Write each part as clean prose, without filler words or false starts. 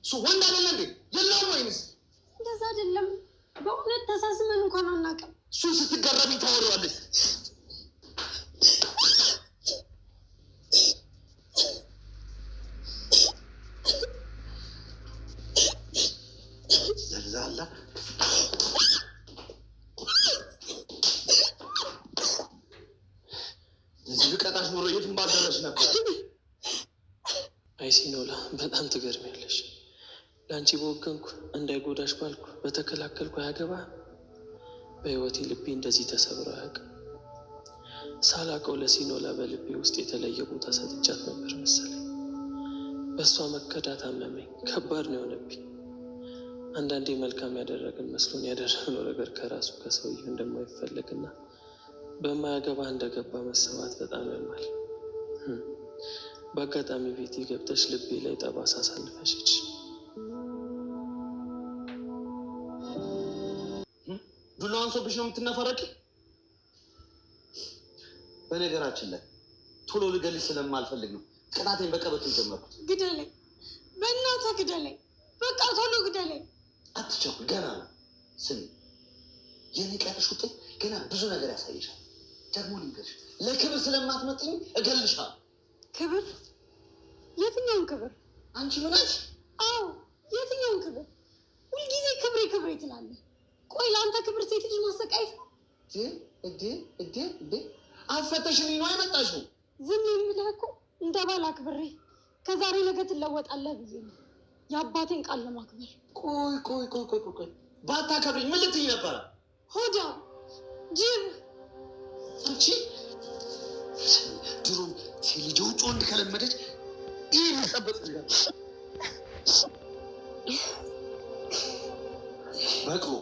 ወንድ አይደለ እንዴ? የለውም ወይንስ? እንደዛ አይደለም። በእውነት ተሳስመን እንኳን አናውቅም። እሱ ስትገረሚ ታወሪዋለሽ። ዘላላ እዚህ ብቀጣሽ ኖሮ የትም ባደረሽ ነበር። አይ ሲኖላ በጣም ትገርሚያለሽ። ለአንቺ በወገንኩ እንዳይጎዳሽ ባልኩ በተከላከልኩ አያገባ። በህይወቴ ልቤ እንደዚህ ተሰብሮ አያውቅም። ሳላውቀው ለሲኖላ በልቤ ውስጥ የተለየ ቦታ ሰጥቻት ነበር መሰለኝ። በእሷ መከዳት አመመኝ። ከባድ ነው የሆነብኝ። አንዳንዴ መልካም ያደረግን መስሎን ያደረግነው ነገር ከራሱ ከሰውየው እንደማይፈለግና በማያገባ እንደገባ መሰማት በጣም ያማል። በአጋጣሚ ቤት ገብተሽ ልቤ ላይ ጠባሳ አሳልፈሽች። ዱላዋን ሰብሽ ነው የምትነፈረቂ። በነገራችን ላይ ቶሎ ልገልሽ ስለማልፈልግ ነው ቅናቴን በቀበቶ ጀመርኩት። ግደለኝ፣ በእናትህ ግደለኝ፣ በቃ ቶሎ ግደለኝ። አትቸኩል፣ ገና ነው። ስሚ፣ የንቀትሽ ውጤት ገና ብዙ ነገር ያሳይሻል። ደግሞ ልንገርሽ፣ ለክብር ስለማትመጥኝ እገልሻለሁ። ክብር? የትኛውን ክብር? አንቺ ምናች? አዎ፣ የትኛውን ክብር? ሁልጊዜ ክብሬ ክብሬ ትላለህ። ቆይ ለአንተ ክብር ሴት ልጅ ማሰቃየት ነው? እዴ አፈተሽልኝ ነው አይመጣሽው? ዝም የምልህ እኮ እንደ ባል አክብሬ ከዛሬ ነገ ትለወጣለህ ብዬ ነው፣ የአባቴን ቃል ለማክበር። ቆይ ባታከብሪኝ ምን ልትይ ነበረ? ሆዳ ጅብ። አንቺ ድሮም ሴልጅ ውጭ ወንድ ከለመደች ይህ የሚጠበቅ ነገር በቅሎ።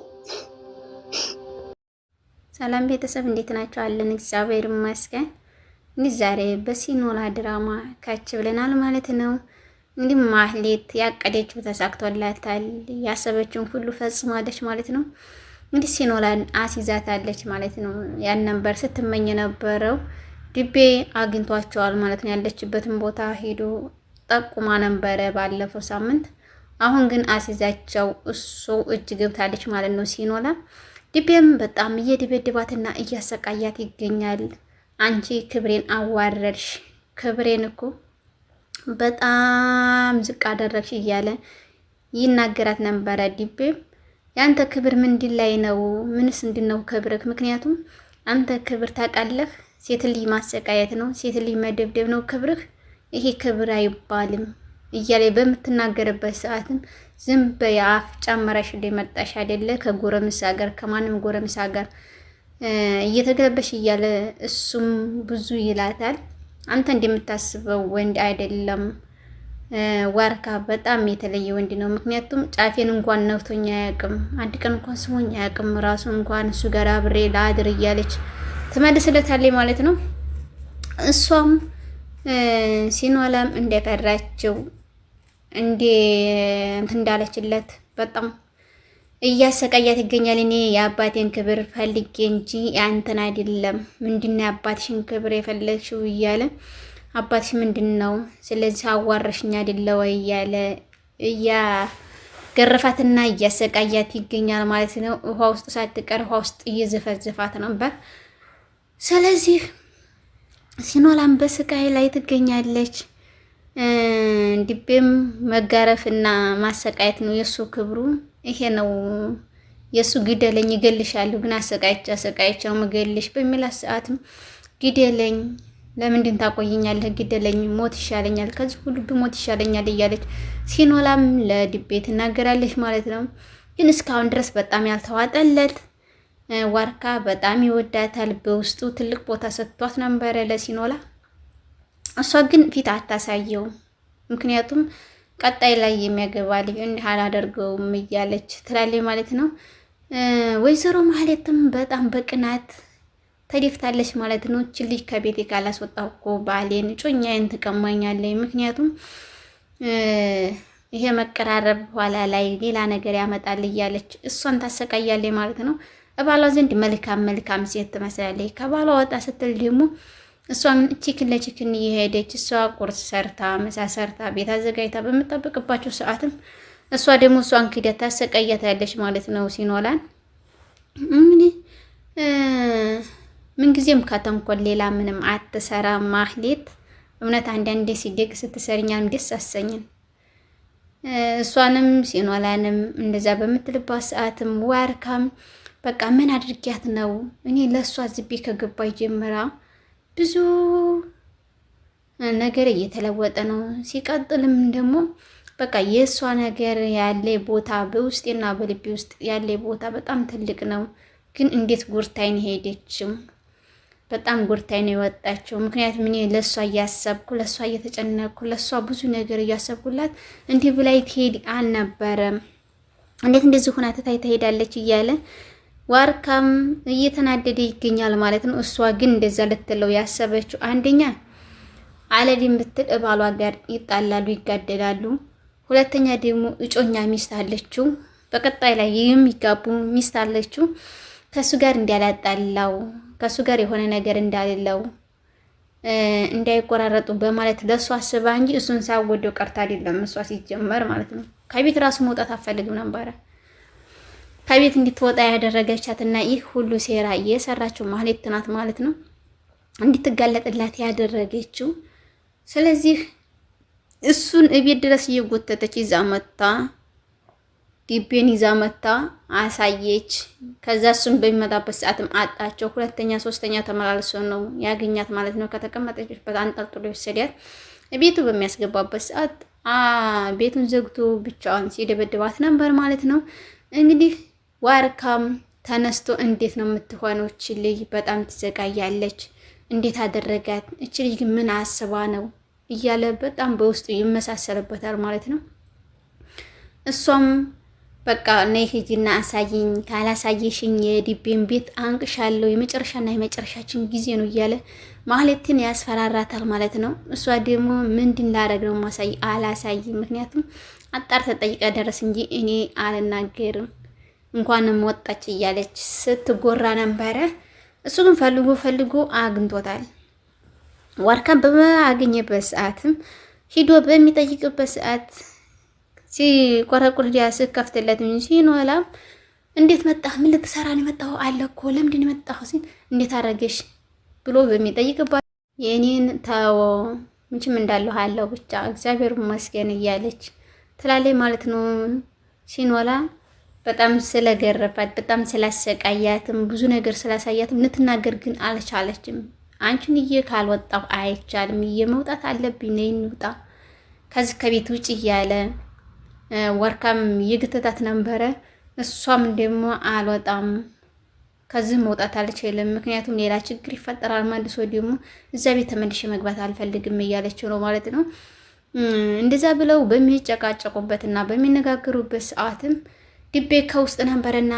ሰላም ቤተሰብ እንዴት ናቸው? አለን እግዚአብሔር ይመስገን። እንግዲህ ዛሬ በሲኖላ ድራማ ካች ብለናል ማለት ነው። እንግዲህ ማህሌት ያቀደችው ተሳክቶላታል። ያሰበችውን ሁሉ ፈጽማለች ማለት ነው። እንግዲህ ሲኖላን አስይዛታለች ማለት ነው። ያን ነበር ስትመኝ የነበረው። ድቤ አግኝቷቸዋል ማለት ነው። ያለችበትን ቦታ ሄዶ ጠቁማ ነበረ ባለፈው ሳምንት። አሁን ግን አስይዛቸው እሱ እጅ ገብታለች ማለት ነው ሲኖላ። ድቤም በጣም እየደበደባትና እያሰቃያት ይገኛል። አንቺ ክብሬን አዋረድሽ፣ ክብሬን እኮ በጣም ዝቅ አደረግሽ እያለ ይናገራት ነበረ። ድቤም ያንተ ክብር ምንድን ላይ ነው? ምንስ እንድነው ክብርህ? ምክንያቱም አንተ ክብር ታውቃለህ፣ ሴት ልጅ ማሰቃየት ነው፣ ሴት ልጅ መደብደብ ነው ክብርህ። ይሄ ክብር አይባልም እያለ በምትናገርበት ሰዓትም ዝም በያፍ ጨመረሽ እንደመጣሽ አይደለ ከጎረምሳ ጋር ከማንም ጎረምሳ ጋር እየተገለበሽ እያለ እሱም ብዙ ይላታል። አንተ እንደምታስበው ወንድ አይደለም ዋርካ በጣም የተለየ ወንድ ነው። ምክንያቱም ጫፌን እንኳን ነክቶኝ አያውቅም፣ አንድ ቀን እንኳን ስሞኝ አያውቅም፣ ራሱ እንኳን እሱ ጋር አብሬ ላድር እያለች ትመልስለታለች ማለት ነው። እሷም ሲኖላም እንደፈራችው እንዳለችለት በጣም እያሰቃያት ይገኛል። እኔ የአባቴን ክብር ፈልጌ እንጂ ያንተን አይደለም። ምንድነው የአባትሽን ክብር የፈለግሽው እያለ አባትሽ ምንድነው? ስለዚህ አዋረሽኝ አይደለ ወይ እያለ እያገረፋትና እያሰቃያት ይገኛል ማለት ነው። ውሃ ውስጥ ሳትቀር ውሃ ውስጥ እየዘፈዘፋት ነበር። ስለዚህ ሲኖላም በስቃይ ላይ ትገኛለች። ድቤም መጋረፍና ማሰቃየት ነው የሱ ክብሩ። ይሄ ነው የሱ ግደለኝ ይገልሻለሁ፣ ግን አሰቃይቻው መገልሽ በሚላት ሰዓትም ግደለኝ፣ ለምንድን ታቆየኛለህ? ግደለኝ፣ ሞት ይሻለኛል፣ ከዚህ ሁሉ ሞት ይሻለኛል እያለች ሲኖላም ለድቤ ትናገራለች ማለት ነው። ግን እስካሁን ድረስ በጣም ያልተዋጠለት ዋርካ በጣም ይወዳታል። በውስጡ ትልቅ ቦታ ሰጥቷት ነበረ ለሲኖላ። እሷ ግን ፊት አታሳየው፣ ምክንያቱም ቀጣይ ላይ የሚያገባ ልጅ እንዲህ አላደርገውም እያለች ትላለች ማለት ነው። ወይዘሮ ማህሌትም በጣም በቅናት ተደፍታለች ማለት ነው። እቺ ልጅ ከቤቴ ካላስወጣሁ እኮ ባሌን ጮኛዬን ትቀማኛለች፣ ምክንያቱም ይሄ መቀራረብ ኋላ ላይ ሌላ ነገር ያመጣል እያለች እሷን ታሰቃያለች ማለት ነው። ባሏ ዘንድ መልካም ሴት ትመስላለች። ከባሏ ወጣ ስትል ደግሞ እሷን ቺክን ለቺክን እየሄደች እሷ ቁርስ ሰርታ ምሳ ሰርታ ቤት አዘጋጅታ በምጠብቅባቸው ሰዓትም እሷ ደግሞ እሷን ክዳት ታሰቃያታለች ማለት ነው ሲኖላን። እንግዲህ ምንጊዜም ከተንኮል ሌላ ምንም አትሰራም ማህሌት። እውነት አንዳንዴ ሲደግ ስትሰርኛም ደስ አሰኝን። እሷንም ሲኖላንም እንደዛ በምትልባት ሰዓትም ዋርካም በቃ ምን አድርጊያት ነው እኔ ለእሷ ዝቤ ከገባይ ጀምራ ብዙ ነገር እየተለወጠ ነው። ሲቀጥልም ደግሞ በቃ የእሷ ነገር ያለ ቦታ በውስጤና በልቤ ውስጥ ያለ ቦታ በጣም ትልቅ ነው። ግን እንዴት ጉርታይን ሄደችው? በጣም ጉርታይን የወጣችው። ምክንያቱም እኔ ለእሷ እያሰብኩ ለእሷ እየተጨነቅኩ ለእሷ ብዙ ነገር እያሰብኩላት እንዲህ ብላይ ትሄድ አልነበረም። እንዴት እንደዚህ ሁና ትታይ ትሄዳለች እያለ ዋርካም እየተናደደ ይገኛል ማለት ነው። እሷ ግን እንደዛ ልትለው ያሰበችው አንደኛ አለዲን ብትል ባሏ ጋር ይጣላሉ፣ ይጋደላሉ። ሁለተኛ ደግሞ እጮኛ ሚስት አለችው፣ በቀጣይ ላይ የሚጋቡ ሚስት አለችው። ከሱ ጋር እንዲያላጣላው ከሱ ጋር የሆነ ነገር እንዳልለው እንዳይቆራረጡ በማለት ለእሷ አስባ እንጂ እሱን ሳወደው ቀርታ አይደለም። እሷ ሲጀመር ማለት ነው ከቤት ራሱ መውጣት አፈልግም ነበረ። ከቤት እንድትወጣ ያደረገቻትና ይህ ሁሉ ሴራ እየሰራችው ማህሌት ናት ማለት ነው፣ እንድትጋለጥላት ያደረገችው። ስለዚህ እሱን እቤት ድረስ እየጎተተች ይዛ መታ ዲቤን ይዛ መታ አሳየች። ከዛ እሱን በሚመጣበት ሰዓትም አጣቸው። ሁለተኛ ሶስተኛ ተመላልሶ ነው ያገኛት ማለት ነው። ከተቀመጠችበት አንጠልጥሎ ይወሰዳት። ቤቱ በሚያስገባበት ሰዓት ቤቱን ዘግቶ ብቻዋን ሲደበድባት ነበር ማለት ነው። እንግዲህ ዋርካም ተነስቶ እንዴት ነው የምትሆነው? እቺ ልጅ በጣም ትዘጋያለች፣ እንዴት አደረጋት? እቺ ልጅ ምን አስባ ነው እያለ በጣም በውስጡ ይመሳሰልበታል ማለት ነው። እሷም በቃ ነይ ሂጂና አሳይኝ፣ ካላሳየሽኝ የዲቤን ቤት አንቅሻለሁ፣ የመጨረሻና የመጨረሻችን ጊዜ ነው እያለ ማህሌትን ያስፈራራታል ማለት ነው። እሷ ደግሞ ምንድን ላደርግ ነው ማሳይ? አላሳይም፣ ምክንያቱም አጣር ተጠይቀ ደረስ እንጂ እኔ አልናገርም፣ እንኳንም ወጣች እያለች ስትጎራ ነበረ። እሱ ግን ፈልጎ አግኝቶታል። ዋርካን በማገኘበት ሰዓትም ሂዶ በሚጠይቅበት ሰዓት ሲቆረቁር ዲያ ስከፍትለት ሲኖላም እንዴት መጣህ? ምን ልትሰራ ነው የመጣኸው? አለ እኮ ለምንድን የመጣኸው ሲል እንዴት አደረገሽ ብሎ በሚጠይቅባት የኔን ተወ ምንችም እንዳለሁ አለው ብቻ እግዚአብሔር ይመስገን እያለች ትላለች ማለት ነው። ሲኖላ በጣም ስለገረፋት በጣም ስላሰቃያትም ብዙ ነገር ስላሳያትም ልትናገር ግን አልቻለችም። አንቺን ካልወጣሁ አይቻልም፣ መውጣት አለብኝ፣ ነይ እንውጣ ከዚህ ከቤት ውጭ እያለ ወርካም የግተታት ነበረ። እሷም ደግሞ አልወጣም፣ ከዚህ መውጣት አልችልም፣ ምክንያቱም ሌላ ችግር ይፈጠራል፣ መልሶ ደግሞ እዛ ቤት ተመልሼ መግባት አልፈልግም እያለችው ነው ማለት ነው። እንደዛ ብለው በሚጨቃጨቁበትና በሚነጋገሩበት ሰዓትም ድቤ ከውስጥ ነበረና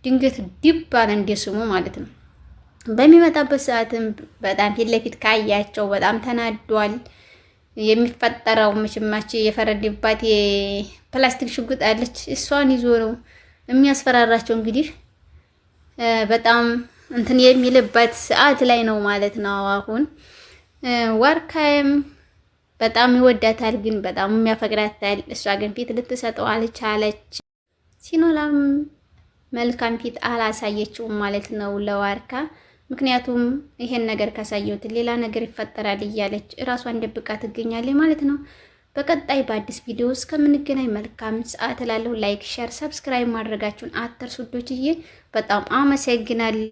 ድንገት ዲብ አለ እንደስሙ ማለት ነው። በሚመጣበት ሰዓትም በጣም ፊት ለፊት ካያቸው በጣም ተናዷል። የሚፈጠረው ምችማች የፈረደባት የፕላስቲክ ሽጉጥ አለች፣ እሷን ይዞ ነው የሚያስፈራራቸው። እንግዲህ በጣም እንትን የሚልበት ሰዓት ላይ ነው ማለት ነው። አሁን ዋርካም በጣም ይወዳታል፣ ግን በጣም የሚያፈቅራታል። እሷ ግን ፊት ልትሰጠው አልቻለች። ሲኖላም መልካም ፊት አላሳየችውም ማለት ነው ለዋርካ። ምክንያቱም ይሄን ነገር ካሳየሁት ሌላ ነገር ይፈጠራል እያለች እራሷን ደብቃ ትገኛለች ማለት ነው። በቀጣይ በአዲስ ቪዲዮ እስከምንገናኝ መልካም ሰዓት እላለሁ። ላይክ፣ ሼር፣ ሰብስክራይብ ማድረጋችሁን አትርሱ። በጣም አመሰግናለሁ።